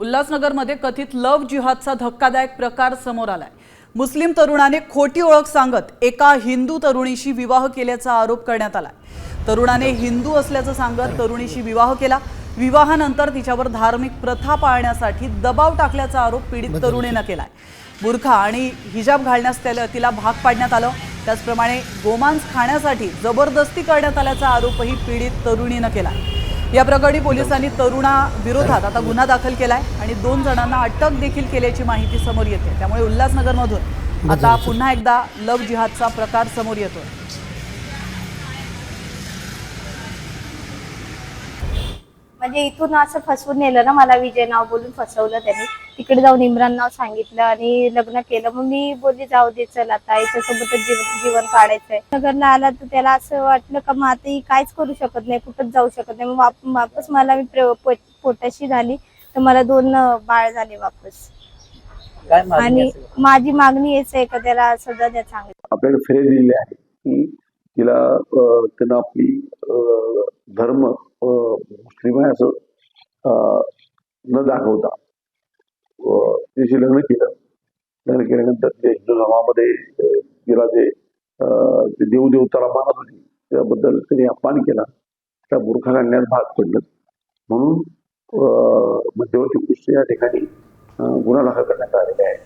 उल्हासनगरमध्ये कथित लव्ह जिहादचा धक्कादायक प्रकार समोर आलाय। मुस्लिम तरुणाने खोटी ओळख सांगत एका हिंदू तरुणीशी विवाह केल्याचा आरोप करण्यात आलाय। तरुणाने हिंदू असल्याचं सांगत तरुणीशी विवाह केला। विवाहानंतर तिच्यावर धार्मिक प्रथा पाळण्यासाठी दबाव टाकल्याचा आरोप पीडित तरुणीने केलाय। बुरखा आणि हिजाब घालण्यास तिला भाग पाडण्यात आलं। त्याचप्रमाणे गोमांस खाण्यासाठी जबरदस्ती करण्यात आल्याचा आरोपही पीडित तरुणीने केलाय। या प्रकरणी पोलिसांनी तरुणा विरोधात आता गुन्हा दाखल केलाय आणि 2 जणांना अटक देखील केल्याची माहिती समोर येते। त्यामुळे उल्हासनगरमधून आता पुन्हा एकदा लव्ह जिहादचा प्रकार समोर येतोय। म्हणजे इथून असं फसवून नेलं ना मला, विजय नाव बोलून फसवलं त्यांनी। तिकडे जाऊन इम्रान नाव सांगितलं आणि लग्न केलं। मग मी बोलली जाऊ दे, चल आता याच्यासोबतच जीवन काढायचंय। नगरला आला तर त्याला असं वाटलं का मग आता ही काहीच करू शकत नाही, कुठंच जाऊ शकत नाही। मग वापस मला मी पोटाशी झाली तर मला 2 बाळ झाले वापस। आणि माझी मागणी हेच आहे का त्याला सजा द्या चांगली। आपल्याला फिर्याद दिलेली आहे की तिला त्यांना आपली धर्म मुस्लिम आहे असं न दाखवता तिची लग्न केल्यानंतर ते हिंदू धर्मामध्ये तिला जे देवदेवताला मानत होती त्याबद्दल त्यांनी अपमान केला, त्या बुरखा घालण्यास भाग पडलं। म्हणून मध्यवर्ती गोष्टी या ठिकाणी गुन्हा दाखल करण्यात आलेला आहे।